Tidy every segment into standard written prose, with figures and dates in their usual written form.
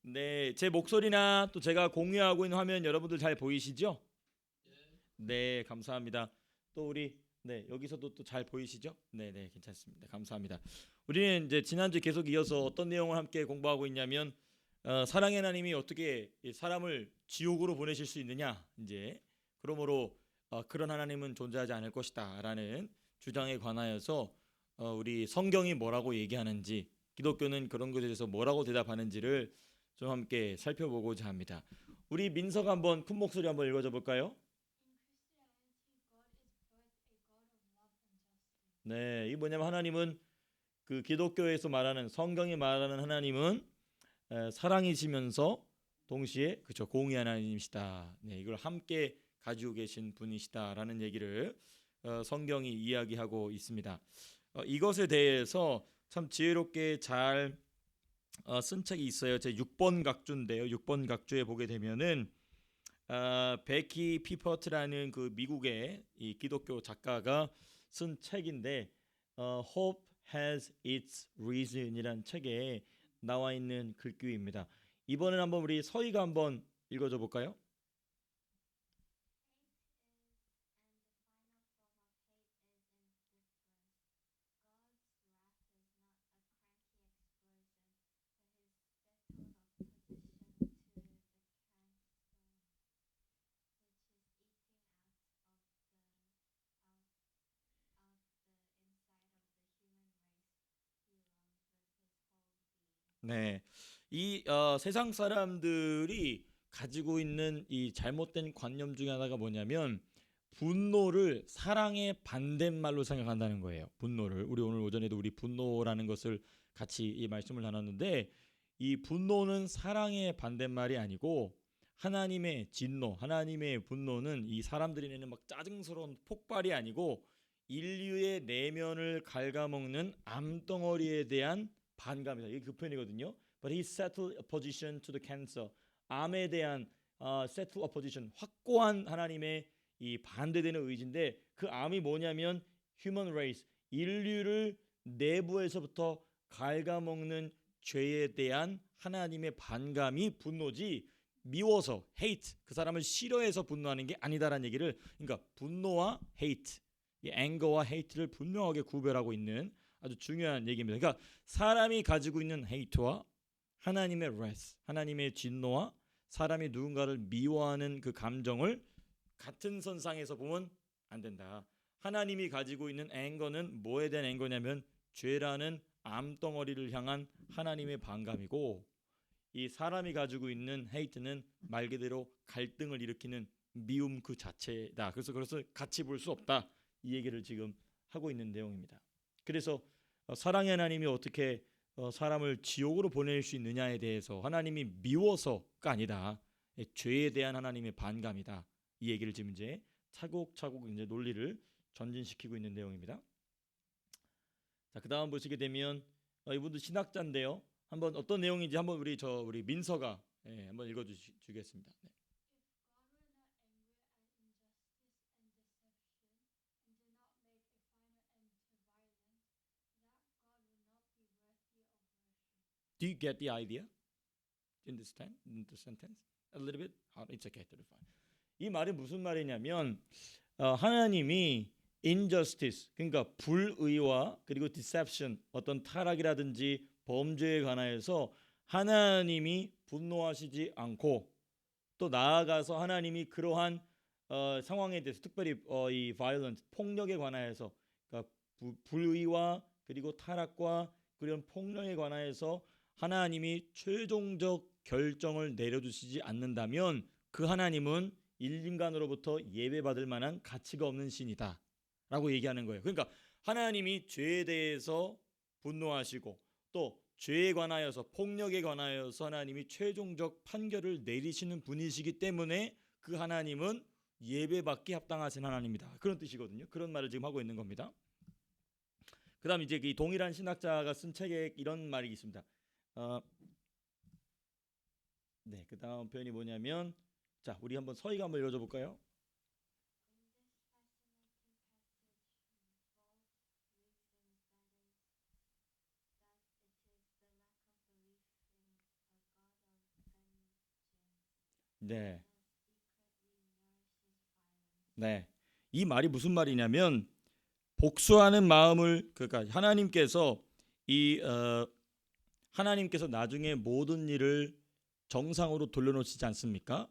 네, 제 목소리나 또 제가 공유하고 있는 화면 여러분들 잘 보이시죠? 네, 감사합니다. 또 우리 여기서도 또 잘 보이시죠? 네, 네, 괜찮습니다. 감사합니다. 우리는 이제 지난주 계속 이어서 어떤 내용을 함께 공부하고 있냐면 사랑의 하나님이 어떻게 이 사람을 지옥으로 보내실 수 있느냐 이제 그러므로 그런 하나님은 존재하지 않을 것이다라는 주장에 관하여서 우리 성경이 뭐라고 얘기하는지 기독교는 그런 것에 대해서 뭐라고 대답하는지를 좀 함께 살펴보고자 합니다. 우리 민서가 한번 큰 목소리 한번 읽어줘 볼까요? 네, 이 뭐냐면 하나님은 그 기독교에서 말하는 성경이 말하는 하나님은 사랑이시면서 동시에 그쵸 공의 하나님이시다. 네, 이걸 함께 가지고 계신 분이시다라는 얘기를 성경이 이야기하고 있습니다. 이것에 대해서 참 지혜롭게 잘 쓴 책이 있어요. 제 6번 각주인데요. 6번 각주에 보게 되면은 베키 피퍼트라는 그 미국의 이 기독교 작가가 쓴 책인데 Hope Has Its Reason이라는 책에 나와 있는 글귀입니다. 이번엔 한번 우리 서희가 한번 읽어줘 볼까요? 네, 이 세상 사람들이 가지고 있는 이 잘못된 관념 중에 하나가 뭐냐면 분노를 사랑의 반대말로 생각한다는 거예요. 분노를 우리 오늘 오전에도 우리 분노라는 것을 같이 이 말씀을 나눴는데 이 분노는 사랑의 반대말이 아니고 하나님의 진노, 하나님의 분노는 이 사람들이 내는 막 짜증스러운 폭발이 아니고 인류의 내면을 갉아먹는 암덩어리에 대한 반감이다. 이게 그 표현이거든요. But he settled a position to the cancer. 암에 대한 settle a position, 확고한 하나님의 이 반대되는 의지인데 그 암이 뭐냐면 human race, 인류를 내부에서부터 갉아먹는 죄에 대한 하나님의 반감이 분노지 미워서 hate 그 사람을 싫어해서 분노하는 게 아니다라는 얘기를 그러니까 분노와 hate 이 앵거와 hate를 분명하게 구별하고 있는 아주 중요한 얘기입니다. 그러니까 사람이 가지고 있는 hate와 하나님의 wrath, 하나님의 진노와 사람이 누군가를 미워하는 그 감정을 같은 선상에서 보면 안 된다. 하나님이 가지고 있는 앵거는 뭐에 대한 앵거냐면 죄라는 암덩어리를 향한 하나님의 반감이고 이 사람이 가지고 있는 헤이트는 말 그대로 갈등을 일으키는 미움 그 자체다. 그래서 같이 볼 수 없다. 이 얘기를 지금 하고 있는 내용입니다. 그래서 사랑의 하나님이 어떻게 사람을 지옥으로 보낼 수 있느냐에 대해서 하나님이 미워서가 아니다. 죄에 대한 하나님의 반감이다. 이 얘기를 지금 이제 차곡차곡 이제 논리를 전진시키고 있는 내용입니다. 자, 그다음 보시게 되면 이분도 신학자인데요. 한번 어떤 내용인지 한번 우리 민서가 한번 읽어 주겠습니다. 네. Do you get the idea in this sentence? A little bit? It's okay to define. 이 말이 무슨 말이냐면 하나님이 injustice 그러니까 불의와 그리고 deception 어떤 타락이라든지 범죄에 관하여서 하나님이 분노하시지 않고 또 나아가서 하나님이 그러한 상황에 대해서 특별히 이 violence 폭력에 관하여서 그러니까 불의와 그리고 타락과 그런 폭력에 관하여서 하나님이 최종적 결정을 내려주시지 않는다면 그 하나님은 인간으로부터 예배받을 만한 가치가 없는 신이다 라고 얘기하는 거예요. 그러니까 하나님이 죄에 대해서 분노하시고 또 죄에 관하여서 폭력에 관하여서 하나님이 최종적 판결을 내리시는 분이시기 때문에 그 하나님은 예배받기 합당하신 하나님이다. 그런 뜻이거든요. 그런 말을 지금 하고 있는 겁니다. 그다음 이제 이 동일한 신학자가 쓴 책에 이런 말이 있습니다. 네, 그다음 표현이 뭐냐면 자, 우리 한번 서희가 한번 읽어줘 볼까요? 네. 네. 이 말이 무슨 말이냐면 복수하는 마음을 그러니까 이 하나님께서 나중에 모든 일을 정상으로 돌려놓으시지 않습니까?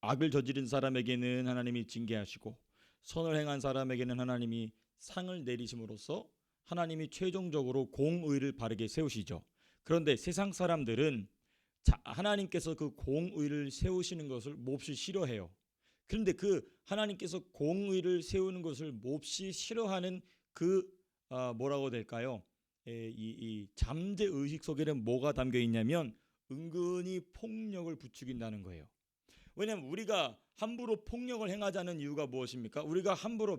악을 저지른 사람에게는 하나님이 징계하시고 선을 행한 사람에게는 하나님이 상을 내리심으로써 하나님이 최종적으로 공의를 바르게 세우시죠. 그런데 세상 사람들은 하나님께서 그 공의를 세우시는 것을 몹시 싫어해요. 그런데 그 하나님께서 공의를 세우는 것을 몹시 싫어하는 그 뭐라고 될까요? 이 잠재 의식 속에는 뭐가 담겨 있냐면 은근히 폭력을 부추긴다는 거예요. 왜냐하면 우리가 함부로 폭력을 행하자는 이유가 무엇입니까? 우리가 함부로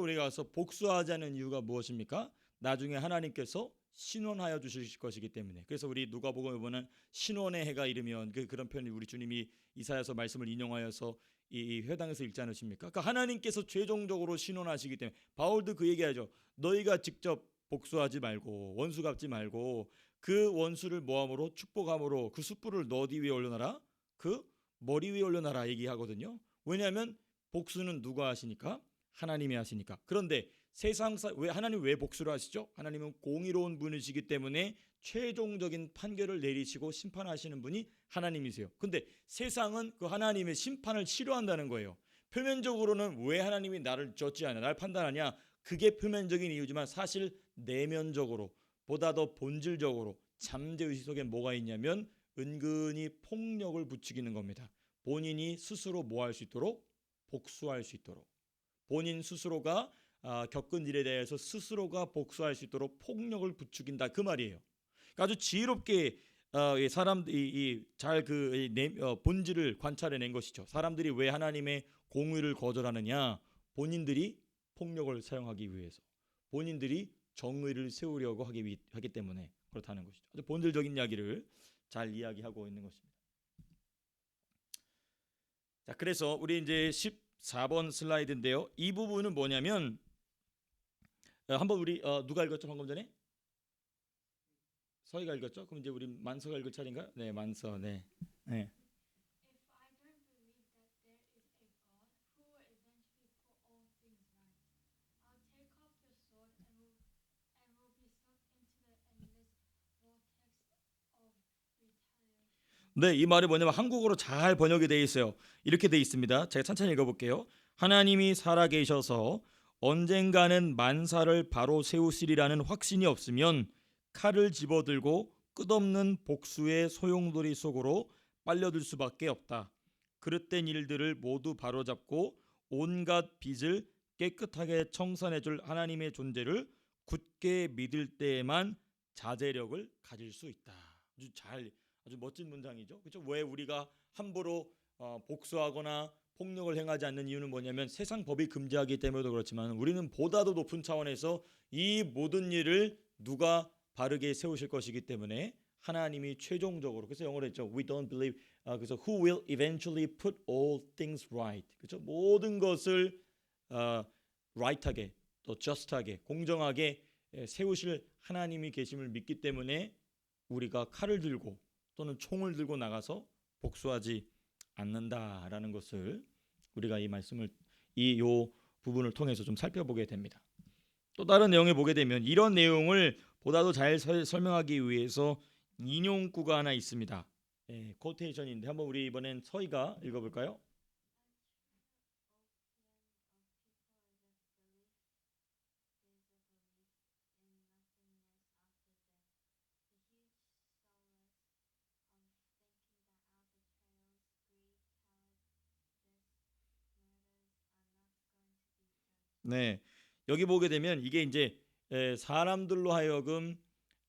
우리가 가서 복수하자는 이유가 무엇입니까? 나중에 하나님께서 신원하여 주실 것이기 때문에. 그래서 우리 누가복음에 보면 신원의 해가 이르면 그런 표현이 우리 주님이 이사야서 말씀을 인용하여서 이 회당에서 읽지 않으십니까? 그러니까 하나님께서 최종적으로 신원하시기 때문에 바울도 그 얘기하죠. 너희가 직접 복수하지 말고 원수 갚지 말고 그 원수를 모함으로 축복함으로 그 숯불을 너 어디 위에 올려놔라? 그 머리 위에 올려놔라 얘기하거든요. 왜냐하면 복수는 누가 하시니까? 하나님이 하시니까. 그런데 하나님 왜 복수를 하시죠? 하나님은 공의로운 분이시기 때문에 최종적인 판결을 내리시고 심판하시는 분이 하나님이세요. 근데 세상은 그 하나님의 심판을 싫어한다는 거예요. 표면적으로는 왜 하나님이 나를 저지하냐, 나를 판단하냐, 그게 표면적인 이유지만 사실 내면적으로 보다 더 본질적으로 잠재의식 속에 뭐가 있냐면 은근히 폭력을 부추기는 겁니다. 본인이 스스로 뭐 할 수 있도록? 복수할 수 있도록. 본인 스스로가 겪은 일에 대해서 스스로가 복수할 수 있도록 폭력을 부추긴다 그 말이에요. 그러니까 아주 지혜롭게 사람들이 잘 본질을 관찰해낸 것이죠. 사람들이 왜 하나님의 공의를 거절하느냐? 본인들이 폭력을 사용하기 위해서, 본인들이 정의를 세우려고 하기 때문에 그렇다는 것이죠. 아주 본질적인 이야기를 잘 이야기하고 있는 것입니다. 자, 그래서 우리 이제 14번 슬라이드인데요. 이 부분은 뭐냐면 한번 우리 누가 읽었죠 방금 전에? 서희가 읽었죠? 그럼 이제 우리 만서가 읽을 차례인가요? 네, 만서. 네. 네. 네, 이 말이 뭐냐면 한국어로 잘 번역이 되어 있어요. 이렇게 되어 있습니다. 제가 천천히 읽어볼게요. 하나님이 살아계셔서 언젠가는 만사를 바로 세우시리라는 확신이 없으면 칼을 집어들고 끝없는 복수의 소용돌이 속으로 빨려들 수밖에 없다. 그릇된 일들을 모두 바로잡고 온갖 빚을 깨끗하게 청산해줄 하나님의 존재를 굳게 믿을 때에만 자제력을 가질 수 있다. 아주 멋진 문장이죠. 그렇죠? 왜 우리가 함부로 복수하거나 폭력을 행하지 않는 이유는 뭐냐면 세상 법이 금지하기 때문에도 그렇지만 우리는 보다도 높은 차원에서 이 모든 일을 누가 바르게 세우실 것이기 때문에 하나님이 최종적으로 그래서 영어로 했죠. We don't believe 그래서 who will eventually put all things right. 그렇죠? 모든 것을 right하게 또 just하게 공정하게 세우실 하나님이 계심을 믿기 때문에 우리가 칼을 들고 또는 총을 들고 나가서 복수하지 않는다라는 것을 우리가 이 부분을 통해서 좀 살펴보게 됩니다. 또 다른 내용에 보게 되면 이런 내용을 보다도 잘 설명하기 위해서 인용구가 하나 있습니다. 코테이션인데 한번 우리 이번엔 서희가 읽어볼까요? 네, 여기 보게 되면 이게 이제 사람들로 하여금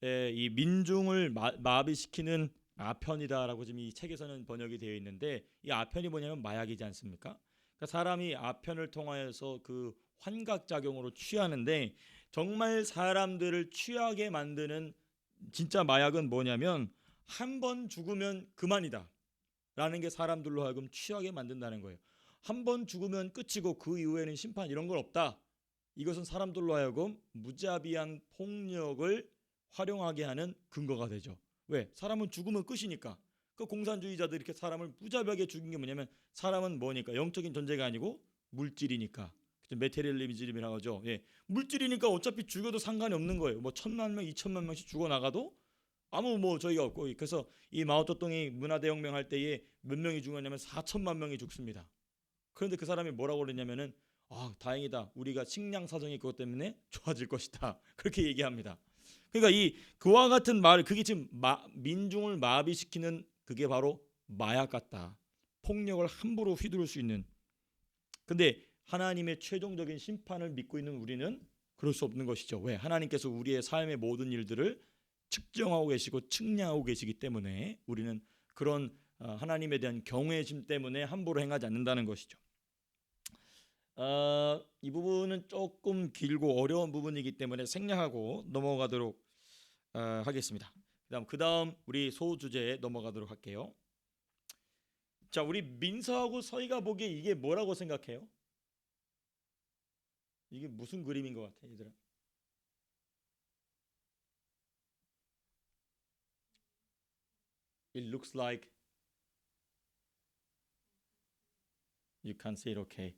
이 민중을 마비시키는 아편이다라고 지금 이 책에서는 번역이 되어 있는데 이 아편이 뭐냐면 마약이지 않습니까? 그러니까 사람이 아편을 통하여서 그 환각 작용으로 취하는데 정말 사람들을 취하게 만드는 진짜 마약은 뭐냐면 한 번 죽으면 그만이다. 라는 게 사람들로 하여금 취하게 만든다는 거예요. 한 번 죽으면 끝이고 그 이후에는 심판 이런 건 없다. 이것은 사람들로 하여금 무자비한 폭력을 활용하게 하는 근거가 되죠. 왜? 사람은 죽으면 끝이니까. 그 공산주의자들이 이렇게 사람을 무자비하게 죽인 게 뭐냐면 사람은 뭐니까 영적인 존재가 아니고 물질이니까. 메테리얼리즘이라고 하죠. 예. 물질이니까 어차피 죽여도 상관이 없는 거예요. 뭐 1,000만 명, 2,000만 명씩 죽어 나가도 아무 뭐 저희가 없고. 그래서 이 마오쩌둥이 문화대혁명 할 때에 몇 명이 죽었냐면 4천만 명이 죽습니다. 그런데 그 사람이 뭐라고 그랬냐면은 다행이다. 우리가 식량 사정이 그것 때문에 좋아질 것이다. 그렇게 얘기합니다. 그러니까 이 그와 같은 말, 그게 지금 민중을 마비시키는 그게 바로 마약 같다. 폭력을 함부로 휘두를 수 있는. 근데 하나님의 최종적인 심판을 믿고 있는 우리는 그럴 수 없는 것이죠. 왜? 하나님께서 우리의 삶의 모든 일들을 측정하고 계시고 측량하고 계시기 때문에 우리는 그런 하나님에 대한 경외심 때문에 함부로 행하지 않는다는 것이죠. 이 부분은 조금 길고 어려운 부분이기 때문에 생략하고 넘어가도록 하겠습니다. 그다음 우리 소주제에 넘어가도록 할게요. 자, 우리 민서하고 서희가 보기에 이게 뭐라고 생각해요? 이게 무슨 그림인 것 같아, 얘들아? It looks like you can't see it, okay.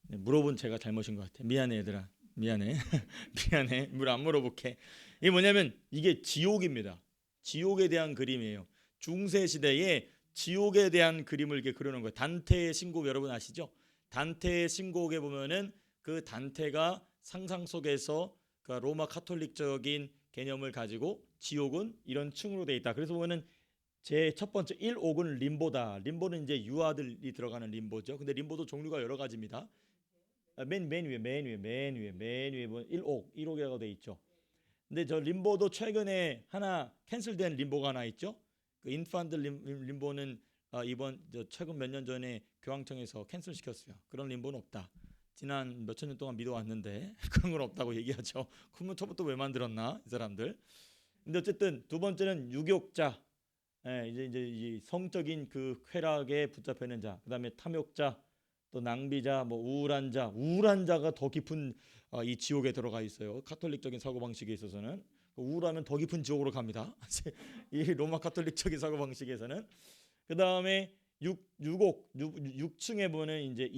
물어본 제가 잘못인 것 같아. 미안해, 얘들아. 미안해. 미안해. 물 안 물어볼게. 이게 뭐냐면 이게 지옥입니다. 지옥에 대한 그림이에요. 중세 시대에 지옥에 대한 그림을 이렇게 그려놓은 거예요. 단테의 신곡 여러분 아시죠? 단테의 신곡에 보면은 그 단테가 상상 속에서 그 로마 카톨릭적인 개념을 가지고 지옥은 이런 층으로 돼 있다. 그래서 보면은 제 첫 번째 1옥은 림보다. 림보는 이제 유아들이 들어가는 림보죠. 근데 림보도 종류가 여러 가지입니다. 맨 위에 보면 1옥이라고 돼 있죠. 근데 저 림보도 최근에 하나 캔슬된 림보가 하나 있죠. 그 인판트 림보는 이번 최근 몇 년 전에 교황청에서 캔슬 시켰어요. 그런 림보는 없다. 지난 몇천 년 동안 믿어왔는데 그런 건 없다고 얘기하죠. 그러면 처음부터 왜 만들었나 이 사람들. 근데 어쨌든 두 번째는 유욕자. 이제 이 성적인 그 쾌락에 붙잡혀 있는 자. 그다음에 탐욕자, 또 낭비자, 뭐 우울한 자가 더 깊은 이 지옥에 들어가 있어요. 카톨릭적인 사고 방식에 있어서는 우울하면 더 깊은 지옥으로 갑니다. 이 로마 카톨릭적인 사고 방식에서는. 그다음에 6층에 보면 이제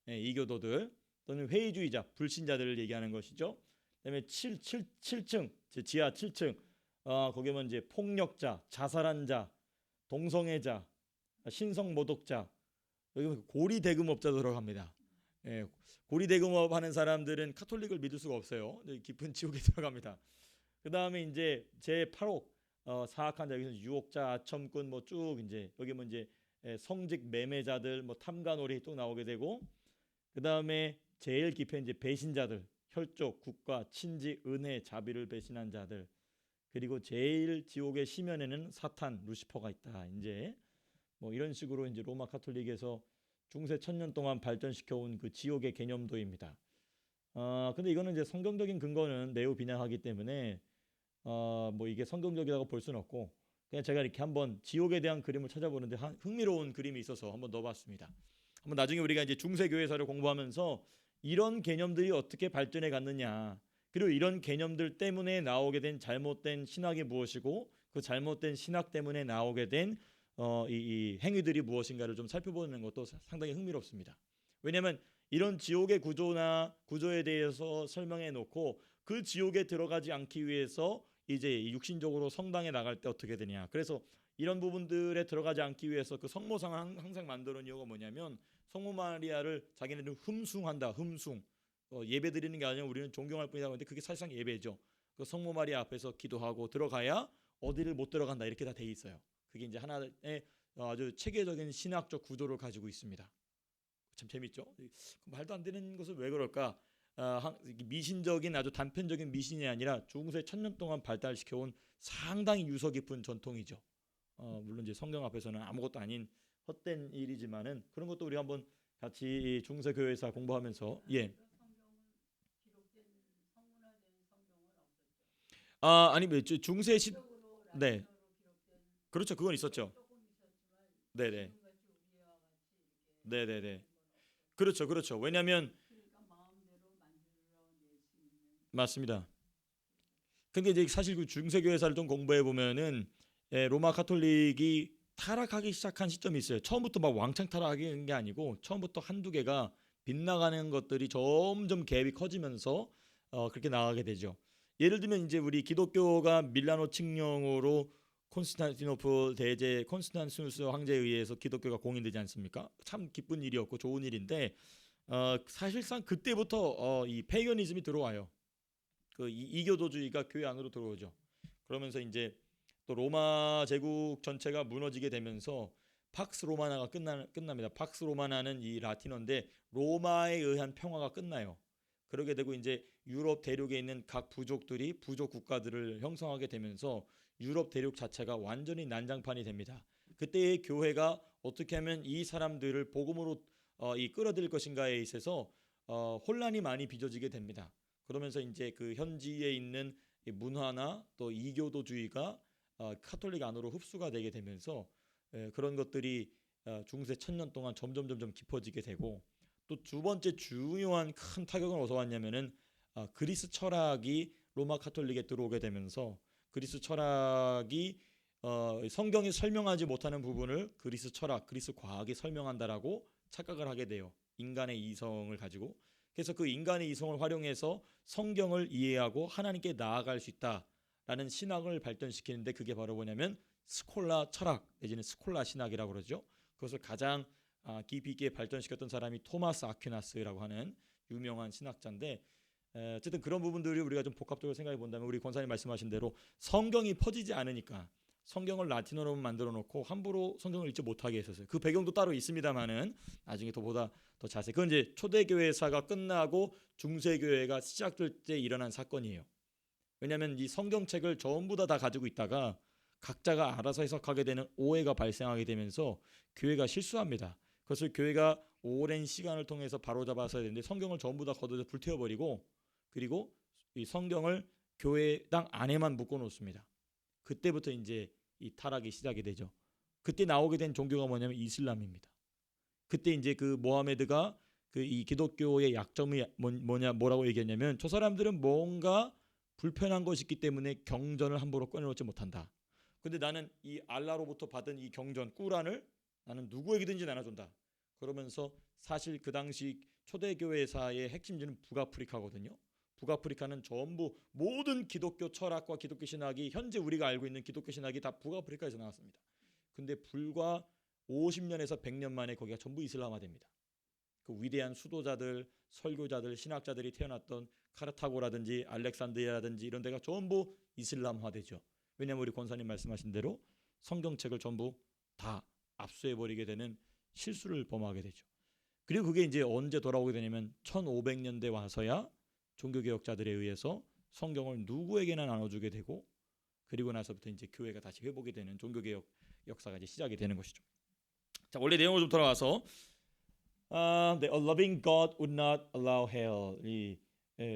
이교도들 또는 회의주의자, 불신자들을 얘기하는 것이죠. 그다음에 7층 지하 7층 거기 보면 이제 폭력자, 자살한 자, 동성애자, 신성모독자, 여기 고리대금업자 들어갑니다. 예, 고리대금업 하는 사람들은 카톨릭을 믿을 수가 없어요. 깊은 지옥에 들어갑니다. 그 다음에 이제 제 8옥 사악한 자, 여기서 유혹자, 아첨꾼 뭐 쭉 이제 여기 뭐 이제 성직 매매자들, 뭐 탐관오리 또 나오게 되고, 그 다음에 제일 깊은 이제 배신자들, 혈족, 국가, 친지, 은혜, 자비를 배신한 자들. 그리고 제일 지옥의 심연에는 사탄, 루시퍼가 있다. 이제 뭐 이런 식으로 이제 로마 카톨릭에서 중세 1000년 동안 발전시켜 온 그 지옥의 개념도입니다. 근데 이거는 이제 성경적인 근거는 매우 빈약하기 때문에 뭐 이게 성경적이라고 볼 수는 없고, 그냥 제가 이렇게 한번 지옥에 대한 그림을 찾아보는데 흥미로운 그림이 있어서 한번 넣어봤습니다. 한번 나중에 우리가 이제 중세 교회사를 공부하면서 이런 개념들이 어떻게 발전해 갔느냐, 그리고 이런 개념들 때문에 나오게 된 잘못된 신학이 무엇이고 그 잘못된 신학 때문에 나오게 된 이 행위들이 무엇인가를 좀 살펴보는 것도 상당히 흥미롭습니다. 왜냐하면 이런 지옥의 구조에 대해서 설명해 놓고 그 지옥에 들어가지 않기 위해서 이제 육신적으로 성당에 나갈 때 어떻게 되냐. 그래서 이런 부분들에 들어가지 않기 위해서 그 성모상 항상 만드는 이유가 뭐냐면 성모 마리아를 자기네들은 흠숭한다. 예배 드리는 게 아니라 우리는 존경할 뿐이다. 근데 그게 사실상 예배죠. 그 성모 마리아 앞에서 기도하고 들어가야 어디를 못 들어간다. 이렇게 다 돼 있어요. 그게 이제 하나의 아주 체계적인 신학적 구조를 가지고 있습니다. 참 재밌죠? 말도 안 되는 것을 왜 그럴까? 미신적인 아주 단편적인 미신이 아니라 중세 1000년 동안 발달시켜온 상당히 유서 깊은 전통이죠. 물론 이제 성경 앞에서는 아무것도 아닌 헛된 일이지만은 그런 것도 우리 한번 같이 중세 교회사 공부하면서 아니 중세 시 네. 그렇죠. 그건 있었죠. 네네. 네네네. 그렇죠. 왜냐하면 맞습니다. 근데 이제 사실 그 중세 교회사를 좀 공부해 보면은 로마 카톨릭이 타락하기 시작한 시점이 있어요. 처음부터 막 왕창 타락하는 게 아니고 처음부터 한두 개가 빗나가는 것들이 점점 갭이 커지면서 그렇게 나가게 되죠. 예를 들면 이제 우리 기독교가 밀라노 칙령으로 콘스탄티노플 대제 콘스탄티누스 황제에 의해서 기독교가 공인되지 않습니까? 참 기쁜 일이었고 좋은 일인데 사실상 그때부터 이 페이거니즘이 들어와요. 그 이교도주의가 교회 안으로 들어오죠. 그러면서 이제 또 로마 제국 전체가 무너지게 되면서 팍스 로마나가 끝납니다. 팍스 로마나는 이 라틴어인데 로마에 의한 평화가 끝나요. 그러게 되고 이제 유럽 대륙에 있는 각 부족들이 부족 국가들을 형성하게 되면서 유럽 대륙 자체가 완전히 난장판이 됩니다. 그때의 교회가 어떻게 하면 이 사람들을 복음으로 이 끌어들일 것인가에 있어서 혼란이 많이 빚어지게 됩니다. 그러면서 이제 그 현지에 있는 문화나 또 이교도주의가 카톨릭 안으로 흡수가 되게 되면서 그런 것들이 중세 1000년 동안 점점 깊어지게 되고 또 두 번째 중요한 큰 타격은 어디서 왔냐면은 그리스 철학이 로마 카톨릭에 들어오게 되면서 그리스 철학이 성경이 설명하지 못하는 부분을 그리스 철학, 그리스 과학이 설명한다라고 착각을 하게 돼요. 인간의 이성을 가지고. 그래서 그 인간의 이성을 활용해서 성경을 이해하고 하나님께 나아갈 수 있다라는 신학을 발전시키는데 그게 바로 뭐냐면 스콜라 철학 내지는 스콜라 신학이라고 그러죠. 그것을 가장 깊이 있게 발전시켰던 사람이 토마스 아퀴나스라고 하는 유명한 신학자인데 어쨌든 그런 부분들이 우리가 좀 복합적으로 생각해 본다면 우리 권사님 말씀하신 대로 성경이 퍼지지 않으니까 성경을 라틴어로 만들어 놓고 함부로 성경을 읽지 못하게 했었어요. 그 배경도 따로 있습니다만은 나중에 보다 더 자세히 그건 이제 초대교회사가 끝나고 중세교회가 시작될 때 일어난 사건이에요. 왜냐하면 이 성경책을 전부 다 가지고 있다가 각자가 알아서 해석하게 되는 오해가 발생하게 되면서 교회가 실수합니다. 그것을 교회가 오랜 시간을 통해서 바로잡아서야 되는데 성경을 전부 다 걷어서 불태워버리고 그리고 이 성경을 교회당 안에만 묶어놓습니다. 그때부터 이제 이 타락이 시작이 되죠. 그때 나오게 된 종교가 뭐냐면 이슬람입니다. 그때 이제 그 모하메드가 그 이 기독교의 약점이 뭐라고 얘기했냐면 저 사람들은 뭔가 불편한 것이 있기 때문에 경전을 함부로 꺼내놓지 못한다. 근데 나는 이 알라로부터 받은 이 경전 꾸란을 나는 누구에게든지 나눠준다. 그러면서 사실 그 당시 초대교회사의 핵심지는 북아프리카거든요. 북아프리카는 전부 모든 기독교 철학과 기독교 신학이 현재 우리가 알고 있는 기독교 신학이 다 북아프리카에서 나왔습니다. 근데 불과 50년에서 100년 만에 거기가 전부 이슬람화됩니다. 그 위대한 수도자들, 설교자들, 신학자들이 태어났던 카르타고라든지 알렉산드리아라든지 이런 데가 전부 이슬람화되죠. 왜냐하면 우리 권사님 말씀하신 대로 성경책을 전부 다 압수해버리게 되는 실수를 범하게 되죠. 그리고 그게 이제 언제 돌아오게 되냐면 1500년대 와서야 종교개혁자들에 의해서 성경을 누구에게나 나눠주게 되고 그리고 나서부터 이제 교회가 다시 회복이 되는 종교개혁 역사가 이제 시작이 되는 것이죠. 자, 원래 내용을 좀 돌아와서 A loving God would not allow hell.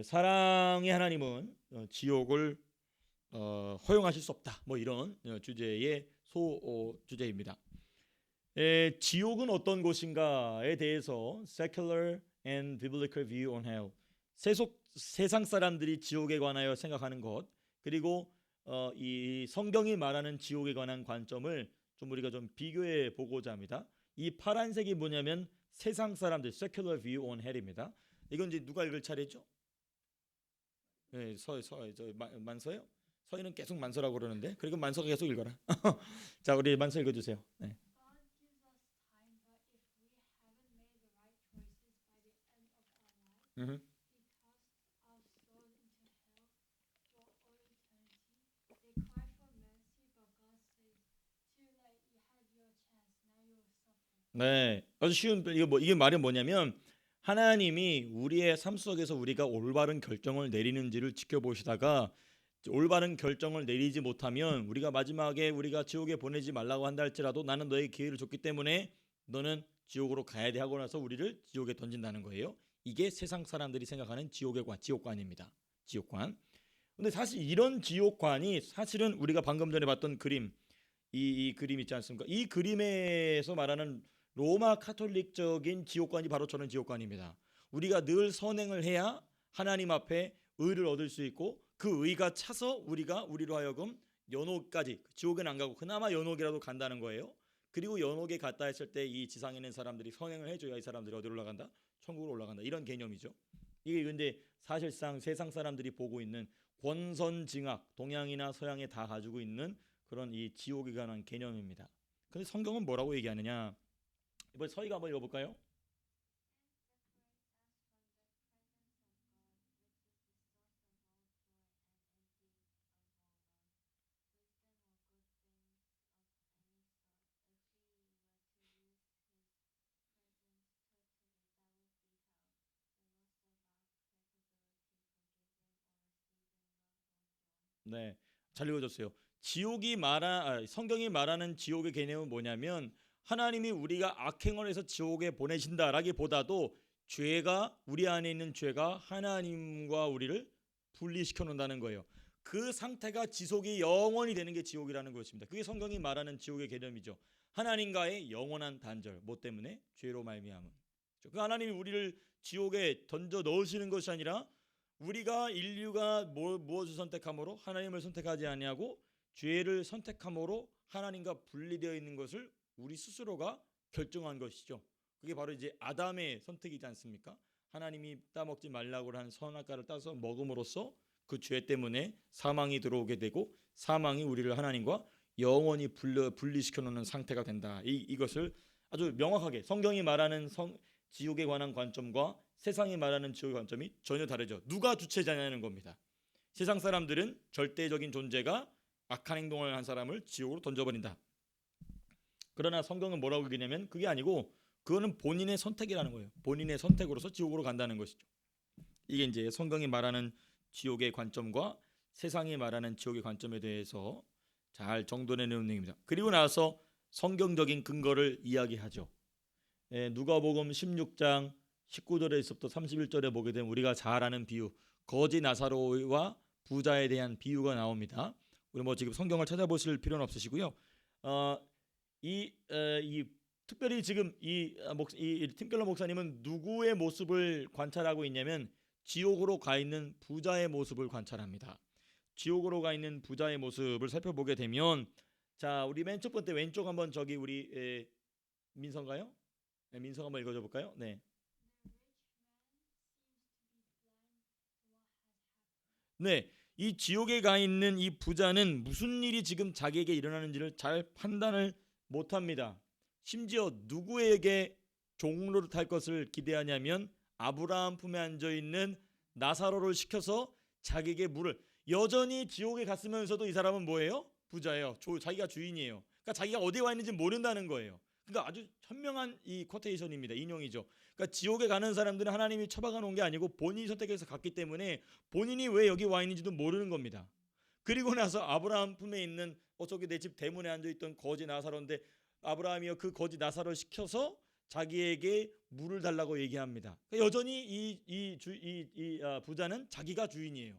사랑의 하나님은 지옥을 허용하실 수 없다. 뭐 이런 주제의 주제입니다. 지옥은 어떤 곳인가에 대해서 secular and biblical view on hell. 세상 사람들이 지옥에 관하여 생각하는 것 그리고 이 성경이 말하는 지옥에 관한 관점을 좀 우리가 좀 비교해 보고자 합니다. 이 파란색이 뭐냐면 세상 사람들 secular view on hell입니다. 이건 이제 누가 읽을 차례죠? 네, 만서요? 서희는 계속 만서라고 그러는데 그리고 만서가 계속 읽어라. 자, 우리 만서 읽어주세요. 네. 네, 아주 쉬운 이게 말이 뭐냐면 하나님이 우리의 삶 속에서 우리가 올바른 결정을 내리는지를 지켜보시다가 올바른 결정을 내리지 못하면 우리가 마지막에 우리가 지옥에 보내지 말라고 한다 할지라도 나는 너에게 기회를 줬기 때문에 너는 지옥으로 가야 돼 하고 나서 우리를 지옥에 던진다는 거예요. 이게 세상 사람들이 생각하는 지옥관입니다. 지옥관. 근데 사실 이런 지옥관이 사실은 우리가 방금 전에 봤던 그림 이 그림 있지 않습니까? 이 그림에서 말하는 로마 카톨릭적인 지옥관이 바로 저는 지옥관입니다. 우리가 늘 선행을 해야 하나님 앞에 의를 얻을 수 있고 그 의가 차서 우리로 하여금 연옥까지 지옥은 안 가고 그나마 연옥이라도 간다는 거예요. 그리고 연옥에 갔다 했을 때 이 지상에 있는 사람들이 선행을 해줘야 이 사람들이 어디로 올라간다? 천국으로 올라간다. 이런 개념이죠. 이게 근데 사실상 세상 사람들이 보고 있는 권선징악, 동양이나 서양에 다 가지고 있는 그런 이 지옥에 관한 개념입니다. 근데 성경은 뭐라고 얘기하느냐? 이번 서희가 한번 읽어볼까요? 네, 잘 읽어줬어요. 성경이 말하는 지옥의 개념은 뭐냐면 하나님이 우리가 악행을 해서 지옥에 보내신다라기보다도 죄가 우리 안에 있는 죄가 하나님과 우리를 분리시켜 놓는다는 거예요. 그 상태가 지속이 영원히 되는 게 지옥이라는 것입니다. 그게 성경이 말하는 지옥의 개념이죠. 하나님과의 영원한 단절. 뭐 때문에? 죄로 말미암음. 그 하나님이 우리를 지옥에 던져 넣으시는 것이 아니라 우리가 인류가 무엇을 선택함으로 하나님을 선택하지 아니하고 죄를 선택함으로 하나님과 분리되어 있는 것을 우리 스스로가 결정한 것이죠. 그게 바로 이제 아담의 선택이지 않습니까? 하나님이 따먹지 말라고 한 선악과를 따서 먹음으로써 그 죄 때문에 사망이 들어오게 되고 사망이 우리를 하나님과 영원히 분리시켜 놓는 상태가 된다. 이것을 아주 명확하게 성경이 말하는 지옥에 관한 관점과 세상이 말하는 지옥의 관점이 전혀 다르죠. 누가 주체자냐는 겁니다. 세상 사람들은 절대적인 존재가 악한 행동을 한 사람을 지옥으로 던져버린다. 그러나 성경은 뭐라고 얘기냐면 그게 아니고 그거는 본인의 선택이라는 거예요. 본인의 선택으로서 지옥으로 간다는 것이죠. 이게 이제 성경이 말하는 지옥의 관점과 세상이 말하는 지옥의 관점에 대해서 잘 정돈해 놓은 내용입니다. 그리고 나서 성경적인 근거를 이야기하죠. 누가복음 16장 19절에서부터 31절에 보게 되면 우리가 잘 아는 비유, 거지 나사로와 부자에 대한 비유가 나옵니다. 우리 뭐 지금 성경을 찾아보실 필요는 없으시고요. 특별히 지금 이 팀켈러 목사님은 누구의 모습을 관찰하고 있냐면 지옥으로 가 있는 부자의 모습을 관찰합니다. 지옥으로 가 있는 부자의 모습을 살펴보게 되면 자, 우리 맨 첫 번째 왼쪽 한번 저기 우리 민서인가요? 네, 민서 한번 읽어줘 볼까요? 네. 네, 이 지옥에 가 있는 이 부자는 무슨 일이 지금 자기에게 일어나는지를 잘 판단을 못합니다. 심지어 누구에게 종로를 탈 것을 기대하냐면 아브라함 품에 앉아 있는 나사로를 시켜서 자기에게 물을 여전히 지옥에 갔으면서도 이 사람은 뭐예요? 부자예요. 자기가 주인이에요. 그러니까 자기가 어디에 와 있는지 모른다는 거예요. 그러니까 아주 현명한 이 쿼테이션입니다. 인용이죠. 그러니까 지옥에 가는 사람들은 하나님이 처박아 놓은 게 아니고 본인이 선택해서 갔기 때문에 본인이 왜 여기 와 있는지도 모르는 겁니다. 그리고 나서 아브라함 품에 있는 저기 내 집 대문에 앉아 있던 거지 나사로인데 아브라함이요 그 거지 나사로를 시켜서 자기에게 물을 달라고 얘기합니다. 그러니까 여전히 이 부자는 자기가 주인이에요.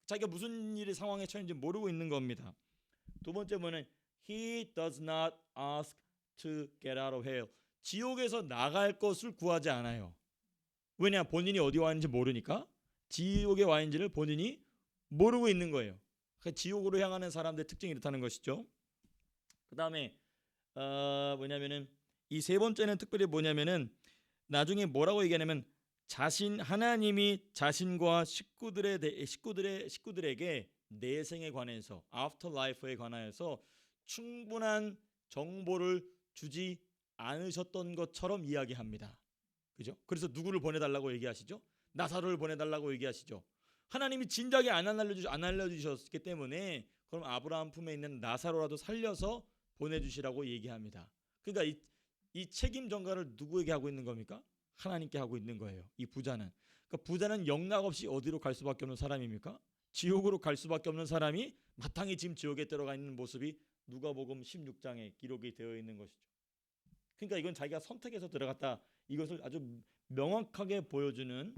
자기가 무슨 일의 상황에 처했는지 모르고 있는 겁니다. 두 번째 뭐는 He does not ask to get out of hell. 지옥에서 나갈 것을 구하지 않아요. 왜냐? 본인이 어디 와 있는지 모르니까 지옥에 와 있는지를 본인이 모르고 있는 거예요. 그러니까 지옥으로 향하는 사람들의 특징이 이렇다는 것이죠. 그 다음에 뭐냐면은 이 세 번째는 특별히 뭐냐면은 나중에 뭐라고 얘기하냐면 하나님이 자신과 식구들에게 내생에 관해서 afterlife에 관하여서 충분한 정보를 주지 않으셨던 것처럼 이야기합니다. 그죠? 그래서 누구를 보내달라고 얘기하시죠? 나사로를 보내달라고 얘기하시죠. 하나님이 진작에 안 알려주셨기 때문에 그럼 아브라함 품에 있는 나사로라도 살려서 보내주시라고 얘기합니다. 그러니까 이 책임 전가를 누구에게 하고 있는 겁니까? 하나님께 하고 있는 거예요. 이 부자는. 그러니까 부자는 영락없이 어디로 갈 수밖에 없는 사람입니까? 지옥으로 갈 수밖에 없는 사람이 마땅히 지금 지옥에 들어가 있는 모습이 누가복음 16장에 기록이 되어 있는 것이죠. 그러니까 이건 자기가 선택해서 들어갔다. 이것을 아주 명확하게 보여주는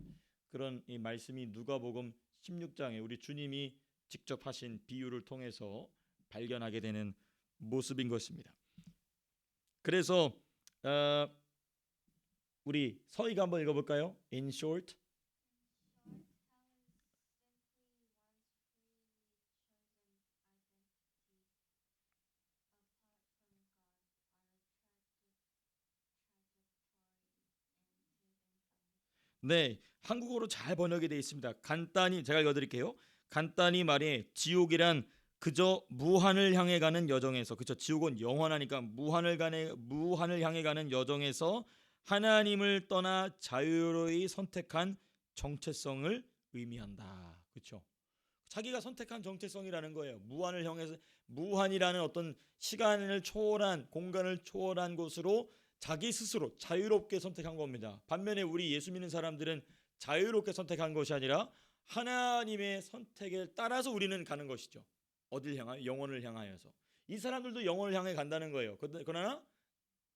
그런 이 말씀이 누가복음 16장에 우리 주님이 직접 하신 비유를 통해서 발견하게 되는 모습인 것입니다. 그래서 우리 서희가 한번 읽어볼까요? In short, 네, 한국어로 잘 번역이 되어 있습니다. 간단히 제가 읽어드릴게요. 간단히 말해 지옥이란 그저 무한을 향해 가는 여정에서, 그쵸? 지옥은 영원하니까 무한을 향해 가는 여정에서 하나님을 떠나 자유로이 선택한 정체성을 의미한다. 그렇죠? 자기가 선택한 정체성이라는 거예요. 무한을 향해서, 무한이라는 어떤 시간을 초월한, 공간을 초월한 곳으로 자기 스스로 자유롭게 선택한 겁니다. 반면에 우리 예수 믿는 사람들은 자유롭게 선택한 것이 아니라 하나님의 선택에 따라서 우리는 가는 것이죠. 어딜 향하여? 영원을 향하여서. 이 사람들도 영원을 향해 간다는 거예요. 그러나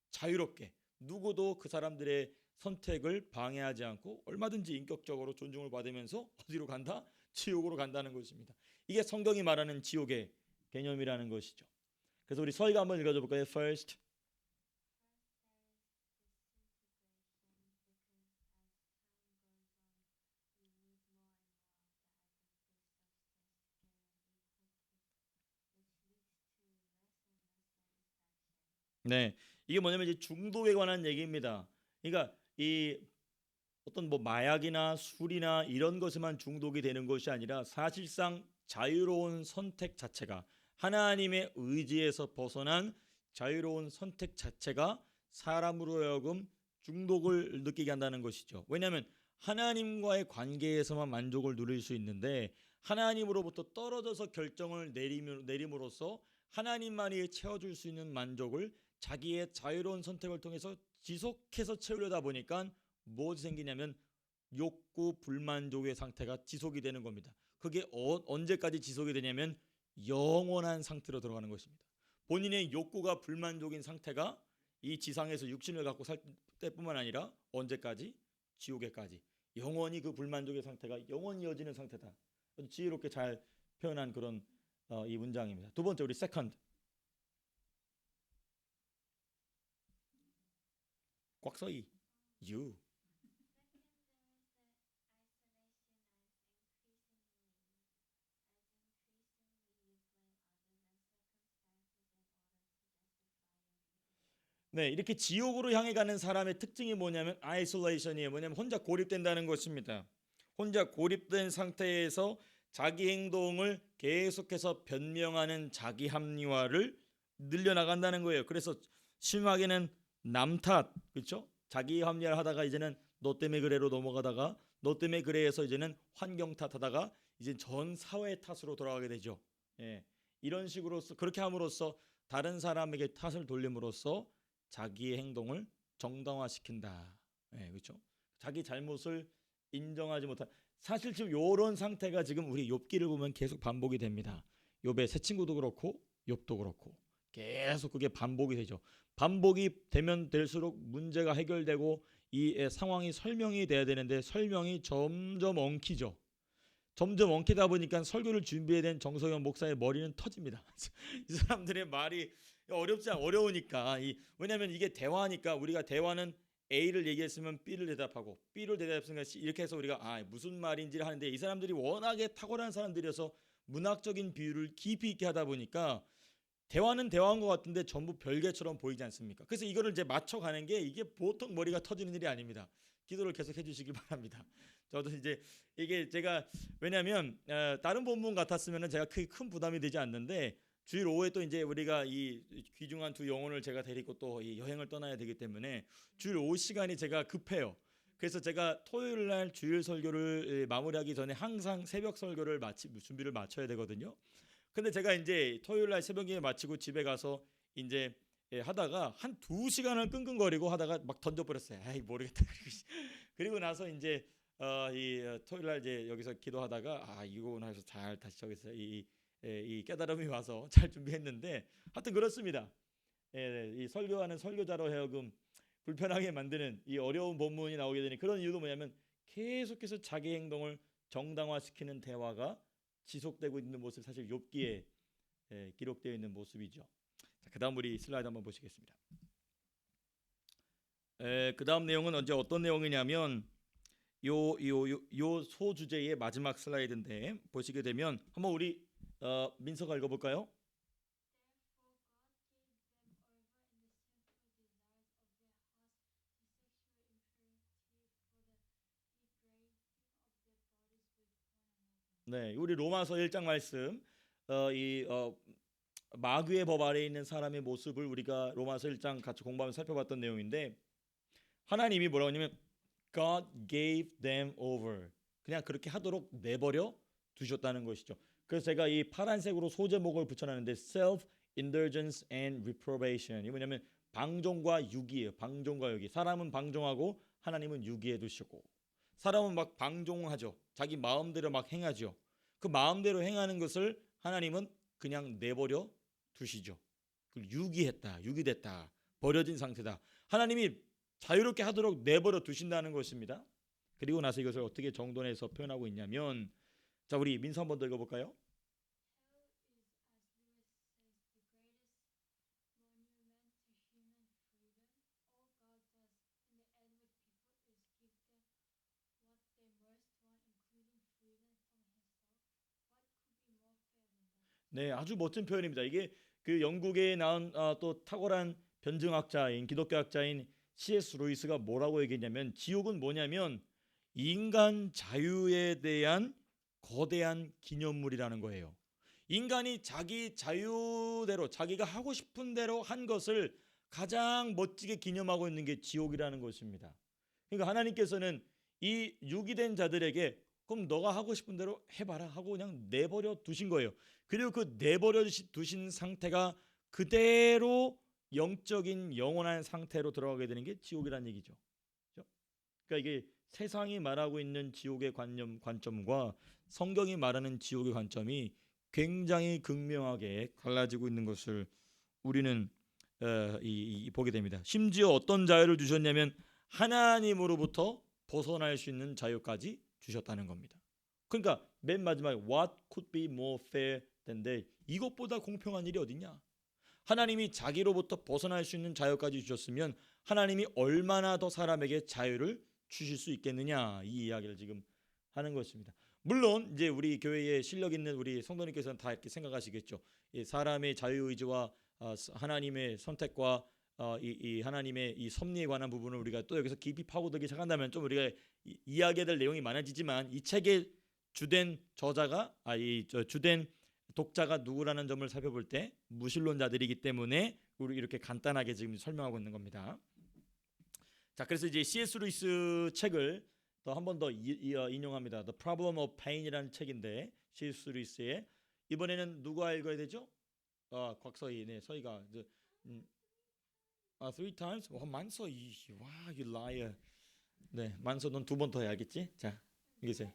자유롭게, 누구도 그 사람들의 선택을 방해하지 않고 얼마든지 인격적으로 존중을 받으면서 어디로 간다? 지옥으로 간다는 것입니다. 이게 성경이 말하는 지옥의 개념이라는 것이죠. 그래서 우리 서희가 한번 읽어줘 볼까요? First. 네, 이게 뭐냐면 이제 중독에 관한 얘기입니다. 그러니까 이 어떤 뭐 마약이나 술이나 이런 것에만 중독이 되는 것이 아니라 사실상 자유로운 선택 자체가, 하나님의 의지에서 벗어난 자유로운 선택 자체가 사람으로 하여금 중독을 느끼게 한다는 것이죠. 왜냐하면 하나님과의 관계에서만 만족을 누릴 수 있는데 하나님으로부터 떨어져서 결정을 내림으로써 하나님만이 채워줄 수 있는 만족을 자기의 자유로운 선택을 통해서 지속해서 채우려다 보니까 무엇이 생기냐면 욕구 불만족의 상태가 지속이 되는 겁니다. 그게 언제까지 지속이 되냐면 영원한 상태로 들어가는 것입니다. 본인의 욕구가 불만족인 상태가 이 지상에서 육신을 갖고 살 때뿐만 아니라 언제까지? 지옥에까지. 영원히 그 불만족의 상태가 영원히 이어지는 상태다. 지혜롭게 잘 표현한 그런 이 문장입니다. 두 번째 우리 세컨드. 꽉서이 you. 네, 이렇게 지옥으로 향해 가는 사람의 특징이 뭐냐면 아이솔레이션이에요. 뭐냐면 혼자 고립된다는 것입니다. 혼자 고립된 상태에서 자기 행동을 계속해서 변명하는 자기 합리화를 늘려나간다는 거예요. 그래서 심하게는 남 탓, 그렇죠? 자기 합리화를 하다가 이제는 너 때문에 그래로 넘어가다가 너 때문에 그래해서 이제는 환경 탓하다가 이제 전 사회 탓으로 돌아가게 되죠. 예, 이런 식으로서 그렇게 함으로써 다른 사람에게 탓을 돌림으로써 자기의 행동을 정당화시킨다. 예, 그렇죠? 자기 잘못을 인정하지 못한, 사실 지금 이런 상태가 지금 우리 욥기를 보면 계속 반복이 됩니다. 욥의 새 친구도 그렇고 욥도 그렇고 계속 그게 반복이 되죠. 반복이 되면 될수록 문제가 해결되고 이 상황이 설명이 돼야 되는데 설명이 점점 엉키죠. 점점 엉키다 보니까 설교를 준비해야 된 정성현 목사의 머리는 터집니다. 이 사람들의 말이 어려우니까 왜냐하면 이게 대화니까 우리가 대화는 A를 얘기했으면 B를 대답하고 B를 대답했으면 이렇게 해서 우리가 무슨 말인지를 하는데 이 사람들이 워낙에 탁월한 사람들이어서 문학적인 비유를 깊이 있게 하다 보니까 대화는 대화인 것 같은데 전부 별개처럼 보이지 않습니까? 그래서 이거를 이제 맞춰가는 게 이게 보통 머리가 터지는 일이 아닙니다. 기도를 계속 해주시기 바랍니다. 저도 이제 이게 제가 왜냐하면 다른 본문 같았으면 제가 크게 큰 부담이 되지 않는데 주일 오후에 또 이제 우리가 이 귀중한 두 영혼을 제가 데리고 또 이 여행을 떠나야 되기 때문에 주일 오후 시간이 제가 급해요. 그래서 제가 토요일 날 주일 설교를 마무리하기 전에 항상 새벽 설교를 준비를 마쳐야 되거든요. 근데 제가 이제 토요일 날 새벽에 마치고 집에 가서 이제 하다가 한 2시간을 끙끙거리고 하다가 막 던져버렸어요. 아이 모르겠다. 그리고 나서 이제 토요일 날 이제 여기서 기도하다가 이거구나 해서 잘 다시 저기서 이 깨달음이 와서 잘 준비했는데 하여튼 그렇습니다. 이 설교하는 설교자로 하여금 불편하게 만드는 이 어려운 본문이 나오게 되는 그런 이유도 뭐냐면 계속해서 자기 행동을 정당화시키는 대화가 지속되고 있는 모습, 사실 욥기에 기록되어 있는 모습이죠. 자, 그다음 우리 슬라이드 한번 보시겠습니다. 그다음 내용은 언제 어떤 내용이냐면 요 소주제의 마지막 슬라이드인데 보시게 되면 한번 우리 민서가 읽어볼까요? 네, 우리 로마서 1장 말씀 이 마귀의 법 아래에 있는 사람의 모습을 우리가 로마서 1장 같이 공부하면서 살펴봤던 내용인데 하나님이 뭐라고 하냐면 God gave them over. 그냥 그렇게 하도록 내버려 두셨다는 것이죠. 그래서 제가 이 파란색으로 소제목을 붙여놨는데 self-indulgence and reprobation. 이 뭐냐면 방종과 유기예요. 방종과 유기. 사람은 방종하고 하나님은 유기해 두시고 사람은 막 방종하죠. 자기 마음대로 막 행하죠. 그 마음대로 행하는 것을 하나님은 그냥 내버려 두시죠. 그걸 유기했다. 유기됐다. 버려진 상태다. 하나님이 자유롭게 하도록 내버려 두신다는 것입니다. 그리고 나서 이것을 어떻게 정돈해서 표현하고 있냐면 자 우리 민서 한번 더 읽어볼까요? 네, 아주 멋진 표현입니다. 이게 그 영국에 나온 또 탁월한 변증학자인 기독교학자인 C.S. 루이스가 뭐라고 얘기했냐면 지옥은 뭐냐면 인간 자유에 대한 거대한 기념물이라는 거예요. 인간이 자기 자유대로 자기가 하고 싶은 대로 한 것을 가장 멋지게 기념하고 있는 게 지옥이라는 것입니다. 그러니까 하나님께서는 이 유기된 자들에게 그럼 너가 하고 싶은 대로 해봐라 하고 그냥 내버려 두신 거예요. 그리고 그 내버려 두신 상태가 그대로 영적인 영원한 상태로 들어가게 되는 게 지옥이라는 얘기죠. 그렇죠? 그러니까 이게 세상이 말하고 있는 지옥의 관점과 성경이 말하는 지옥의 관점이 굉장히 극명하게 갈라지고 있는 것을 우리는 보게 됩니다. 심지어 어떤 자유를 주셨냐면 하나님으로부터 벗어날 수 있는 자유까지 주셨다는 겁니다. 그러니까 맨 마지막에 What could be more fair than that? 이것보다 공평한 일이 어딨냐? 하나님이 자기로부터 벗어날 수 있는 자유까지 주셨으면 하나님이 얼마나 더 사람에게 자유를 주실 수 있겠느냐 이 이야기를 지금 하는 것입니다. 물론 이제 우리 교회에 실력 있는 우리 성도님께서는 다 이렇게 생각하시겠죠. 사람의 자유의지와 하나님의 선택과 이 하나님의 이 섭리에 관한 부분을 우리가 또 여기서 깊이 파고들기 시작한다면 좀 우리가 이야기해야 될 내용이 많아지지만 이 책의 주된 저자가 주된 독자가 누구라는 점을 살펴볼 때 무신론자들이기 때문에 우리 이렇게 간단하게 지금 설명하고 있는 겁니다. 자, 그래서 이제 C.S. 루이스 책을 또 한 번 더 인용합니다. The Problem of Pain이라는 책인데 C.S. 루이스의 이번에는 누가 읽어야 되죠? 곽서희, 네, 서희가 이제 three times. 만서희, 와, you liar. 네, 만서 넌 두 번 더 해야겠지? 자, 읽으세요.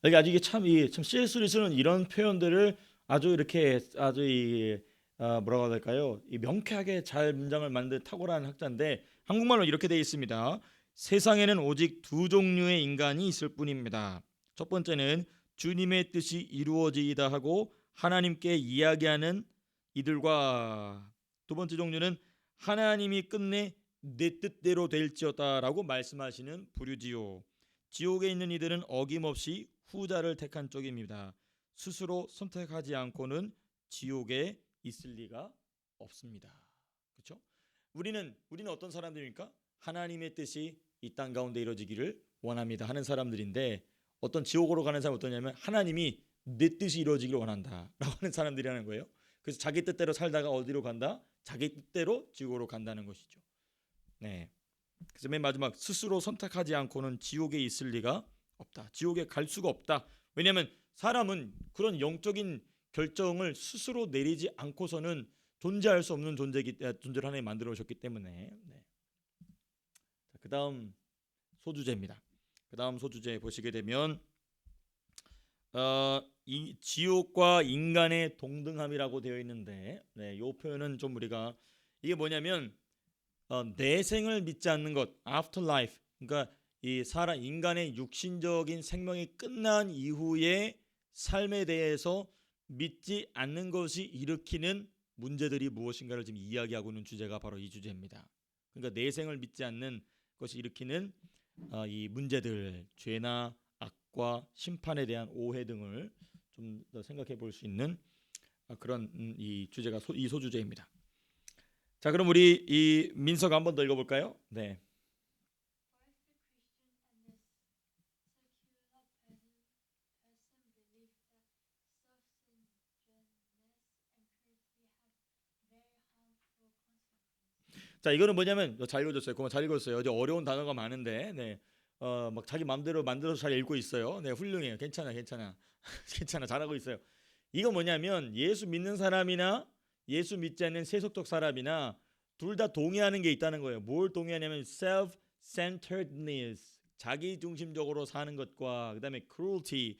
여기 아주 이게 참 C.S. 루이스는 이런 표현들을 아주 이렇게 아주 뭐라고 해야 될까요? 이 명쾌하게 잘 문장을 만든 탁월한 학자인데 한국말로 이렇게 되어 있습니다. 세상에는 오직 두 종류의 인간이 있을 뿐입니다. 첫 번째는 주님의 뜻이 이루어지이다 하고 하나님께 이야기하는 이들과 두 번째 종류는 하나님이 끝내 내 뜻대로 될지어다라고 말씀하시는 부류지요. 지옥에 있는 이들은 어김없이 후자를 택한 쪽입니다. 스스로 선택하지 않고는 지옥에 있을 리가 없습니다. 그렇죠? 우리는 어떤 사람들입니까? 하나님의 뜻이 이 땅 가운데 이루어지기를 원합니다 하는 사람들인데 어떤 지옥으로 가는 사람은 어떠냐면 하나님이 내 뜻이 이루어지기를 원한다라고 하는 사람들이라는 거예요. 그래서 자기 뜻대로 살다가 어디로 간다? 자기 뜻대로 지옥으로 간다는 것이죠. 네. 그래서 맨 마지막 스스로 선택하지 않고는 지옥에 있을 리가 없다. 지옥에 갈 수가 없다. 왜냐하면 사람은 그런 영적인 결정을 스스로 내리지 않고서는 존재할 수 없는 존재를 하나님 만들어 오셨기 때문에. 네. 그 다음 소주제입니다. 그 다음 소주제 보시게 되면 이 지옥과 인간의 동등함이라고 되어 있는데 네, 이 표현은 좀 우리가 이게 뭐냐면 내생을 믿지 않는 것, afterlife. 그러니까 이 인간의 육신적인 생명이 끝난 이후의 삶에 대해서 믿지 않는 것이 일으키는 문제들이 무엇인가를 지금 이야기하고 있는 주제가 바로 이 주제입니다. 그러니까 내생을 믿지 않는 그것이 일으키는 이 문제들, 죄나 악과 심판에 대한 오해 등을 좀 더 생각해 볼 수 있는 그런 이 주제가 이 소주제입니다. 자, 그럼 우리 이 민서가 한 번 더 읽어볼까요? 네. 자, 이거는 뭐냐면 잘 읽어줬어요. 그만 잘 읽었어요. 어제 어려운 단어가 많은데, 네, 막 자기 마음대로 만들어서 잘 읽고 있어요. 네, 훌륭해요. 괜찮아. 괜찮아. 잘하고 있어요. 이거 뭐냐면 예수 믿는 사람이나 예수 믿지 않는 세속적 사람이나 둘 다 동의하는 게 있다는 거예요. 뭘 동의하냐면 self-centeredness, 자기 중심적으로 사는 것과 그다음에 cruelty,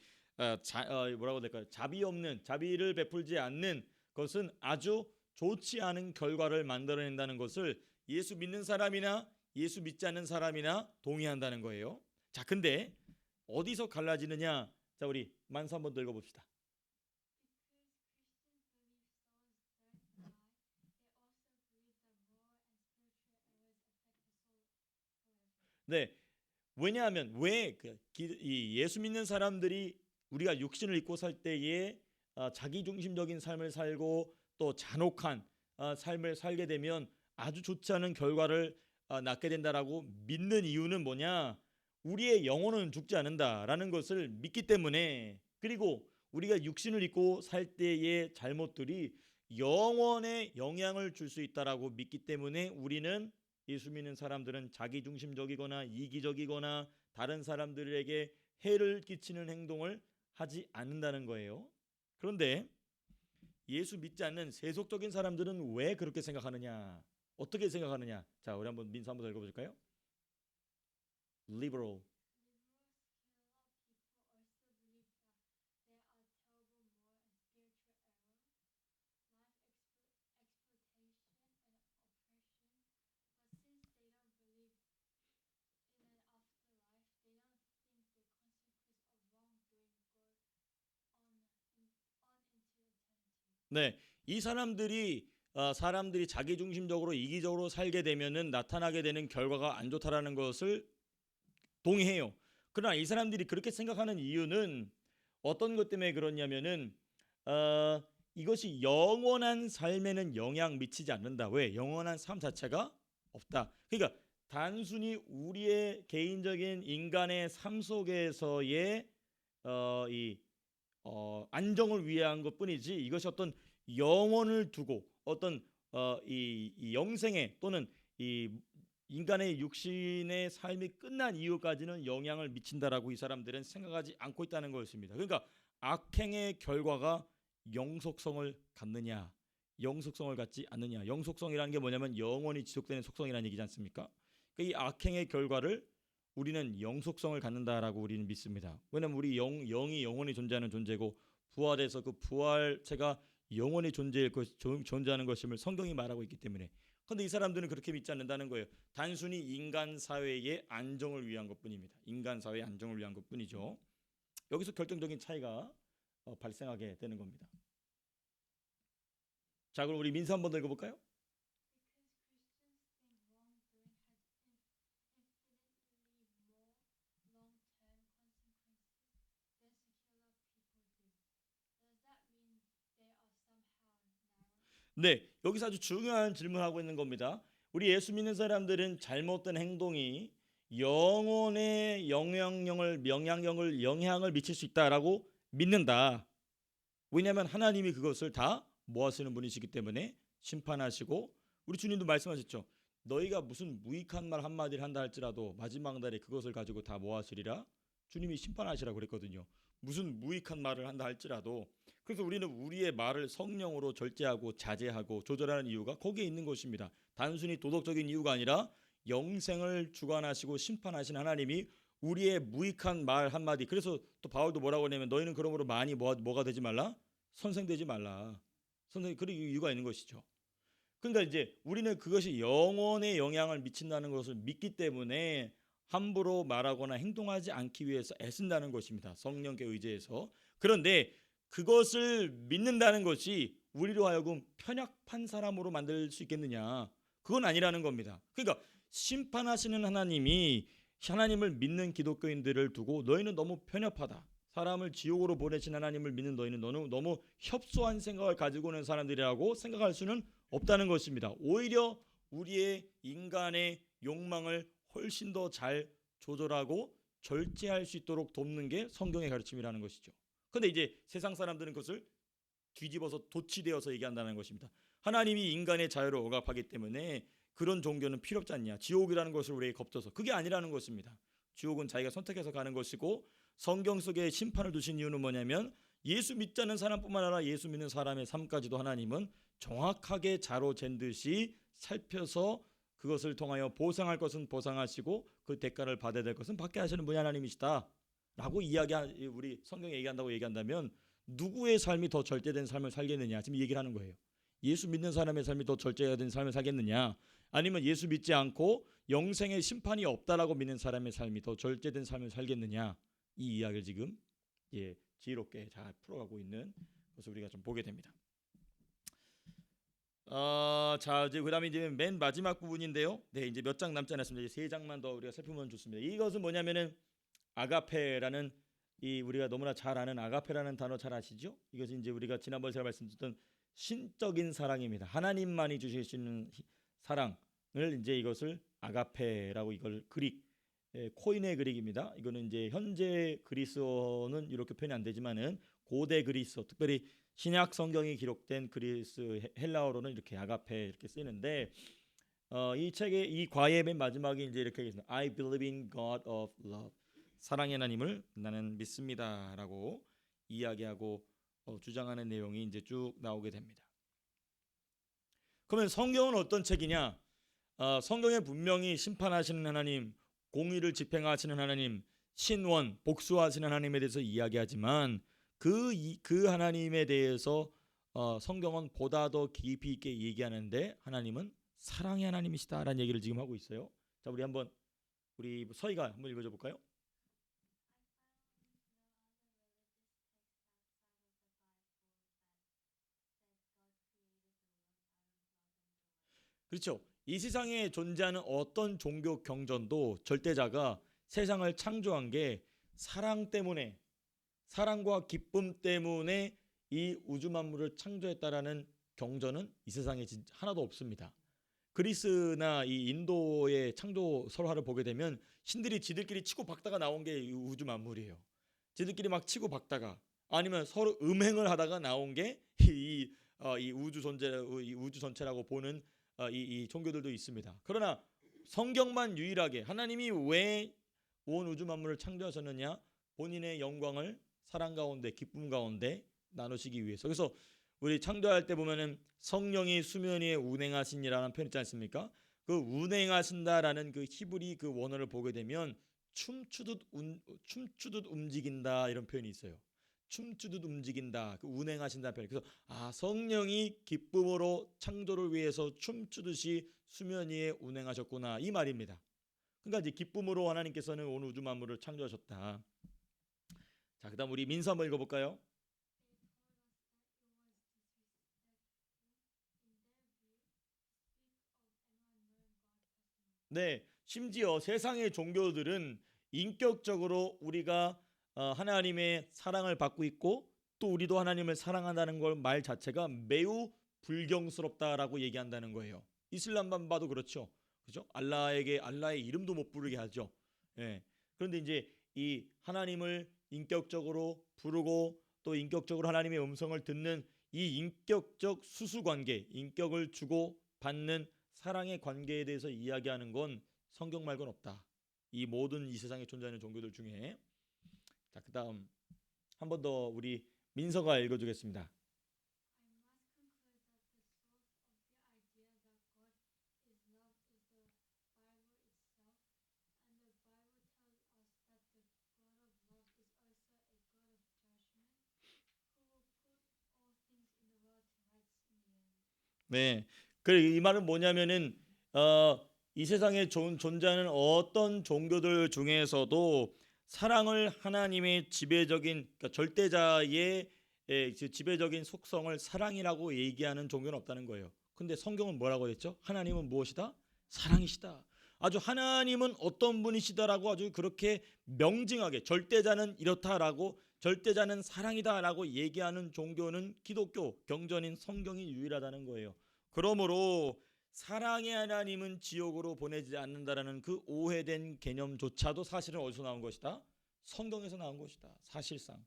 뭐라고 될까요? 자비를 베풀지 않는 것은 아주 좋지 않은 결과를 만들어낸다는 것을 예수 믿는 사람이나 예수 믿지 않는 사람이나 동의한다는 거예요. 자, 근데 어디서 갈라지느냐? 자, 우리 만수 한번 더 읽어봅시다. 네, 왜냐하면 이 예수 믿는 사람들이 우리가 육신을 입고 살 때에 자기 중심적인 삶을 살고 또 잔혹한 삶을 살게 되면 아주 좋지 않은 결과를 낳게 된다라고 믿는 이유는 뭐냐? 우리의 영혼은 죽지 않는다라는 것을 믿기 때문에, 그리고 우리가 육신을 입고 살 때의 잘못들이 영원에 영향을 줄 수 있다라고 믿기 때문에 우리는 예수 믿는 사람들은 자기 중심적이거나 이기적이거나 다른 사람들에게 해를 끼치는 행동을 하지 않는다는 거예요. 그런데 예수 믿지 않는 세속적인 사람들은 왜 그렇게 생각하느냐? 어떻게 생각하느냐? 자, 우리 한번 민서 한번 읽어볼까요? Liberal. 네, 이 사람들이 자기 중심적으로 이기적으로 살게 되면은 나타나게 되는 결과가 안 좋다라는 것을 동의해요. 그러나 이 사람들이 그렇게 생각하는 이유는 어떤 것 때문에 그러냐면은 이것이 영원한 삶에는 영향 미치지 않는다. 왜? 영원한 삶 자체가 없다. 그러니까 단순히 우리의 개인적인 인간의 삶 속에서의 이 안정을 위한 것뿐이지 이것이 어떤 영혼을 두고 어떤 이 영생에 또는 이 인간의 육신의 삶이 끝난 이후까지는 영향을 미친다라고 이 사람들은 생각하지 않고 있다는 것입니다. 그러니까 악행의 결과가 영속성을 갖느냐, 영속성을 갖지 않느냐. 영속성이라는 게 뭐냐면 영원히 지속되는 속성이라는 얘기지 않습니까? 그러니까 이 악행의 결과를 우리는 영속성을 갖는다라고 우리는 믿습니다. 왜냐하면 우리 영이 영원히 존재하는 존재고 부활해서 그 부활체가 영원히 존재하는 것임을 성경이 말하고 있기 때문에. 그런데 이 사람들은 그렇게 믿지 않는다는 거예요. 단순히 인간 사회의 안정을 위한 것뿐입니다. 인간 사회의 안정을 위한 것뿐이죠. 여기서 결정적인 차이가 발생하게 되는 겁니다. 자, 그럼 우리 민서 한번 더 읽어볼까요? 네, 여기서 아주 중요한 질문을 하고 있는 겁니다. 우리 예수 믿는 사람들은 잘못된 행동이 영혼의 영향을 미칠 수 있다라고 믿는다. 왜냐하면 하나님이 그것을 다 모아쓰는 분이시기 때문에 심판하시고, 우리 주님도 말씀하셨죠. 너희가 무슨 무익한 말 한마디를 한다 할지라도 마지막 날에 그것을 가지고 다 모아쓰리라. 주님이 심판하시라고 그랬거든요. 무슨 무익한 말을 한다 할지라도. 그래서 우리는 우리의 말을 성령으로 절제하고 자제하고 조절하는 이유가 거기에 있는 것입니다. 단순히 도덕적인 이유가 아니라 영생을 주관하시고 심판하신 하나님이 우리의 무익한 말 한마디, 그래서 또 바울도 뭐라고 하냐면 너희는 그러므로 많이 뭐가 되지 말라? 선생되지 말라. 그런 이유가 있는 것이죠. 그러니까 이제 우리는 그것이 영혼에 영향을 미친다는 것을 믿기 때문에 함부로 말하거나 행동하지 않기 위해서 애쓴다는 것입니다. 성령께 의지해서. 그런데 그것을 믿는다는 것이 우리로 하여금 편협한 사람으로 만들 수 있겠느냐? 그건 아니라는 겁니다. 그러니까 심판하시는 하나님이 하나님을 믿는 기독교인들을 두고 너희는 너무 편협하다. 사람을 지옥으로 보내신 하나님을 믿는 너희는 너무 협소한 생각을 가지고 있는 사람들이라고 생각할 수는 없다는 것입니다. 오히려 우리의 인간의 욕망을 훨씬 더 잘 조절하고 절제할 수 있도록 돕는 게 성경의 가르침이라는 것이죠. 근데 이제 세상 사람들은 그것을 뒤집어서 도치되어서 얘기한다는 것입니다. 하나님이 인간의 자유를 억압하기 때문에 그런 종교는 필요 없지 않냐. 지옥이라는 것을 우리에게 겁줘서. 그게 아니라는 것입니다. 지옥은 자기가 선택해서 가는 것이고 성경 속에 심판을 두신 이유는 뭐냐면 예수 믿지 않는 사람뿐만 아니라 예수 믿는 사람의 삶까지도 하나님은 정확하게 자로 잰 듯이 살펴서 그것을 통하여 보상할 것은 보상하시고 그 대가를 받아야 될 것은 받게 하시는 분이 하나님이시다 라고 우리 성경에 얘기한다고 얘기한다면 누구의 삶이 더 절제된 삶을 살겠느냐 지금 얘기를 하는 거예요. 예수 믿는 사람의 삶이 더 절제된 삶을 살겠느냐, 아니면 예수 믿지 않고 영생의 심판이 없다라고 믿는 사람의 삶이 더 절제된 삶을 살겠느냐, 이 이야기를 지금 지혜롭게 잘 풀어가고 있는 것을 우리가 좀 보게 됩니다. 자, 이제 그다음에 이제 맨 마지막 부분인데요. 네, 이제 몇 장 남지 않았습니다. 이제 3장만 더 우리가 살펴보면 좋습니다. 이것은 뭐냐면은 아가페라는, 이 우리가 너무나 잘 아는 아가페라는 단어 잘 아시죠? 이것은 이제 우리가 지난번에 제가 말씀드렸던 신적인 사랑입니다. 하나님만이 주실 수 있는 사랑을 이제 이것을 아가페라고, 이걸 그릭 코인의 그릭입니다. 이거는 이제 현재 그리스어는 이렇게 표현이 안 되지만은 고대 그리스어, 특별히 신약 성경이 기록된 그리스 헬라어로는 이렇게 아가페 이렇게 쓰는데, 이 책의 이 과의 맨 마지막에 이제 이렇게 있습니다. I believe in God of love. 사랑의 하나님을 나는 믿습니다라고 이야기하고 주장하는 내용이 이제 쭉 나오게 됩니다. 그러면 성경은 어떤 책이냐? 성경에 분명히 심판하시는 하나님, 공의를 집행하시는 하나님, 신원, 복수하시는 하나님에 대해서 이야기하지만 그 하나님에 대해서 성경은 보다 더 깊이 있게 얘기하는데 하나님은 사랑의 하나님이시다라는 얘기를 지금 하고 있어요. 자, 우리 서희가 한번 읽어줘 볼까요? 그렇죠. 이 세상에 존재하는 어떤 종교 경전도 절대자가 세상을 창조한 게 사랑 때문에, 사랑과 기쁨 때문에 이 우주 만물을 창조했다라는 경전은 이 세상에 하나도 없습니다. 그리스나 이 인도의 창조 설화를 보게 되면 신들이 지들끼리 치고 박다가 나온 게 이 우주 만물이에요. 지들끼리 막 치고 박다가, 아니면 서로 음행을 하다가 나온 게 이 우주 전체라고 보는 이 종교들도 있습니다. 그러나 성경만 유일하게 하나님이 왜 온 우주 만물을 창조하셨느냐? 본인의 영광을 사랑 가운데, 기쁨 가운데 나누시기 위해서. 그래서 우리 창조할 때 보면은 성령이 수면 위에 운행하시니라는 표현 있지 않습니까? 그 운행하신다라는 그 히브리 그 원어를 보게 되면 춤추듯 움직인다, 이런 표현이 있어요. 춤추듯 움직인다, 그 운행하신다는 표현. 그래서 성령이 기쁨으로 창조를 위해서 춤추듯이 수면 위에 운행하셨구나, 이 말입니다. 그러니까 이제 기쁨으로 하나님께서는 온 우주 만물을 창조하셨다. 자, 그다음 우리 민서 한번 읽어볼까요? 네, 심지어 세상의 종교들은 인격적으로 우리가 하나님의 사랑을 받고 있고 또 우리도 하나님을 사랑한다는 걸 말 자체가 매우 불경스럽다라고 얘기한다는 거예요. 이슬람만 봐도 그렇죠. 그죠? 알라의 이름도 못 부르게 하죠. 예. 그런데 이제 이 하나님을 인격적으로 부르고 또 인격적으로 하나님의 음성을 듣는 이 인격적 수수 관계, 인격을 주고 받는 사랑의 관계에 대해서 이야기하는 건 성경 말고는 없다. 이 모든 이 세상에 존재하는 종교들 중에. 자, 그다음 한 번 더 우리 민서가 읽어주겠습니다. 네, 이 말은 뭐냐면은 이 세상에 존재하는 어떤 종교들 중에서도 사랑을 하나님의 지배적인, 그러니까 절대자의 지배적인 속성을 사랑이라고 얘기하는 종교는 없다는 거예요. 근데 성경은 뭐라고 했죠? 하나님은 무엇이다? 사랑이시다. 아주 하나님은 어떤 분이시다라고 아주 그렇게 명징하게 절대자는 이렇다라고 절대자는 사랑이다라고 얘기하는 종교는 기독교 경전인 성경이 유일하다는 거예요. 그러므로 사랑의 하나님은 지옥으로 보내지 않는다라는 그 오해된 개념조차도 사실은 어디서 나온 것이다? 성경에서 나온 것이다. 사실상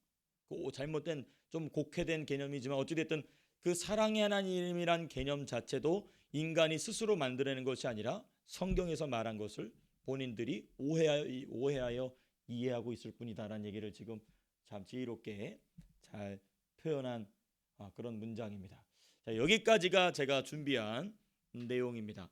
그 잘못된 좀 곡해된 개념이지만 어찌됐든 그 사랑의 하나님이란 개념 자체도 인간이 스스로 만들어낸 것이 아니라 성경에서 말한 것을 본인들이 오해하여 이해하고 있을 뿐이다라는 얘기를 지금 참 지혜롭게 잘 표현한 그런 문장입니다. 자, 여기까지가 제가 준비한 내용입니다.